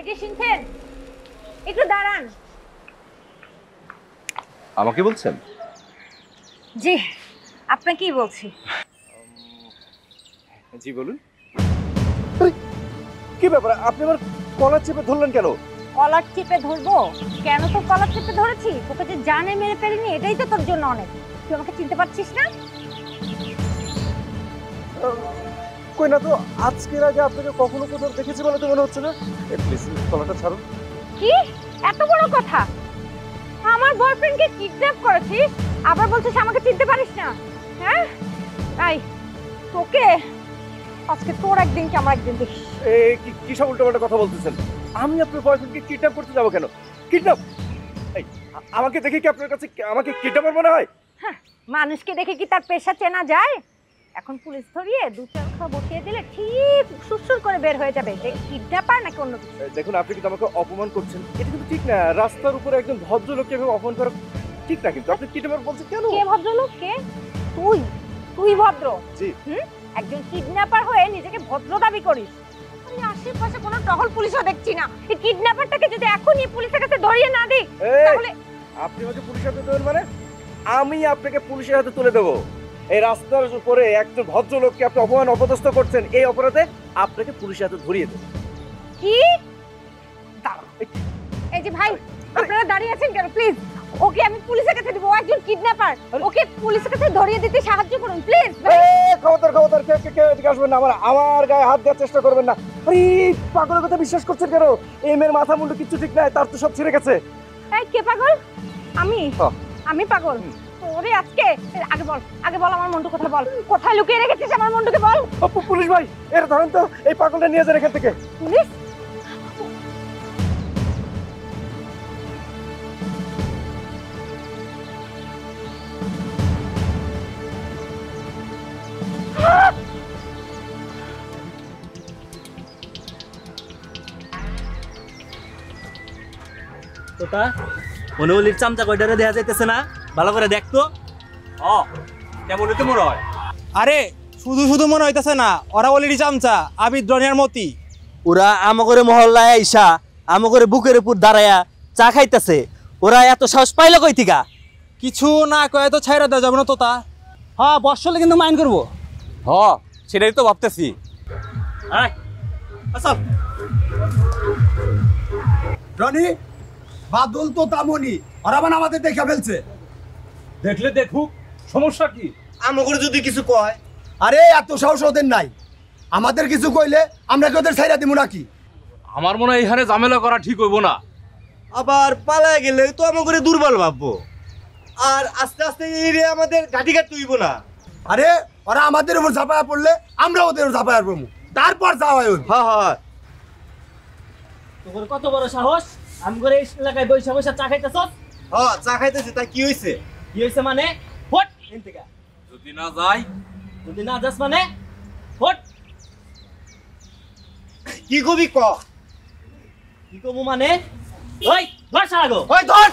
যে শুনছেন, একটু দাঁড়ান। আমাকে বলছেন? জি, আপনাকেই বলছি। জি বলুন। কি ব্যাপার, আপনি আমার কলার চেপে ধরলেন কেন? কলার চেপে ধরবো কেন? তো কলার চেপে ধরেছি, তোকে যে জানে মেরে ফেলিনি, এটাই তো তোর জন্য অনেক। তুই আমাকে চিনতে পারছিস না? কই না তো, আজকের আগে আপনাকে কখনো কোথাও দেখেছি বলে তো মনে হচ্ছে না। প্লিজ কলাটা ছাড়ুন। কি এত বড় কথা? আমার বয়ফ্রেন্ডকে কিডন্যাপ করেছিস, আবার বলছিস আমাকে চিনতে পারিস না? হ্যাঁ, তাই তোকে আজকে তোর একদিন কি আমার একদিন দেখিস। কি সব উল্টোপাল্টা কথা বলতেছেন? আমি আপনার বয়ফ্রেন্ডকে কিডন্যাপ করতে যাবো কেন? কিডন্যাপ? আমাকে দেখে কি আপনার কাছে আমাকে কিডন্যাপার মনে হয়? হ্যাঁ, মানুষকে দেখে কি তার পেশা চেনা যায়? এখন পুলিশ ধরিয়ে দু চার কথা বসিয়ে দিলে ঠিক সুরসুর করে বের হয়ে যাবে যে কিডন্যাপার নাকি অন্য কিছু। দেখুন, আপনি কিন্তু আমাকে অপমান করছেন, এটা কিন্তু ঠিক না। রাস্তার উপরে একজন ভদ্রলোককে এভাবে অপমান করা ঠিক না। কিন্তু আপনি কিডন্যাপার বলছেন কেন? কে ভদ্রলোক? কে? তুই? তুই ভদ্র? জি। একজন কিডন্যাপার হয়ে নিজেকে ভদ্র দাবি করিস? আমি আশেপাশে কোনো টহল পুলিশও দেখছি না। এই কিডন্যাপারটাকে যদি এখনই পুলিশের কাছে ধরিয়ে না দিই তাহলে। আপনি আমাকে পুলিশের হাতে দেবেন মানে? আমি আপনাকে পুলিশের হাতে তুলে দেবো। এই রাস্তার উপরে একজন ভদ্রলোককে আপনি অপমান অপদস্থ করছেন, এই অপরাধে আপনাকে পুলিশের হাতে ধরিয়ে দেবো। কি? এই যে ভাই, আপনারা দাঁড়িয়ে আছেন কেন? প্লিজ ওকে আমি পুলিশের কাছে দেব। ও একজন কিডন্যাপার, ওকে পুলিশের কাছে ধরিয়ে দিতে সাহায্য করুন প্লিজ। খবরদার কেউ এদিকে আসবেন না। আমার গায়ে হাত দেওয়ার চেষ্টা করবেন না। আরে পাগলের কথা বিশ্বাস করছেন কেন? এই মেয়ের মাথা মুন্ডু কিচ্ছু ঠিক নাই, তার তো সব ছিঁড়ে গেছে। এই কে পাগল? আমি? আমি পাগল? তোরে আজকে আগে বল আমার মন্টু কথা বল। কোথায় লুকিয়ে রেখেছিস আমার মন্টুকে বল। পুলিশ ভাই, এর ধরেন তো, এই পাগলটা নিয়ে যান এখান থেকে। পুলিশ? তোতা মনে হলির চামচা কয়টারে দেখা যাইতেছে না? ভালো করে দেখ তো। কেমন হইতে মনে হয়? আরে শুধু শুধু মনে হইতেছে না, ওরা অলরেডি চামচা আবিদ রনিয়ার মতি। ওরা আমাগরে মহল্লায় আইসা আমাগরে বুকের উপর দাঁড়ায়া চা খাইতেছে। ওরা এত সাহস পাইলো কই থিকা? কিছু না কয়ে তো ছাইরা দেওয়া যাবে না তোতা। হ্যাঁ, বর্ষলে কিন্তু মাইন্ড করবো। সেটাই তো ভাবতেছি। রনি, বাদল তো তামনি ওরা মানে আমাদের দেখা ফেলছে। দেখলে দেখুক, সমস্যা কি? আমাগরে যদি কিছু কয়? আরে এত সাহস ওদের নাই, আমাদের কিছু কইলে আমরা কি ওদের ছাইরা দিব নাকি? আমার মনে হয় এখানে ঝামেলা করা ঠিক হইব না। আবার পালায় গেলে তো আমাগরে দুর্বল ভাববো, আর আস্তে আস্তে এই রে আমাদের ঘাটি ঘাট তুইব না। আরে ওরা আমাদের উপর ঝাঁপায়া পড়লে আমরা ওদের উপর ঝাঁপায়া পড়বো, তারপর যা হয় ওই। হ্যাঁ, তোর কত বড় সাহস আমগরে এই এলাকায় বইসা বইসা চা খাইতেছস? চা খাইতেছি, তা কি হইছে? কি হইছে মানে? হট এখান থেকে। যদি না যাই? যদি না যাস মানে হট। কি কবি ক? কি কমু মানে? ওই ধর শালাগো, ওই ধর!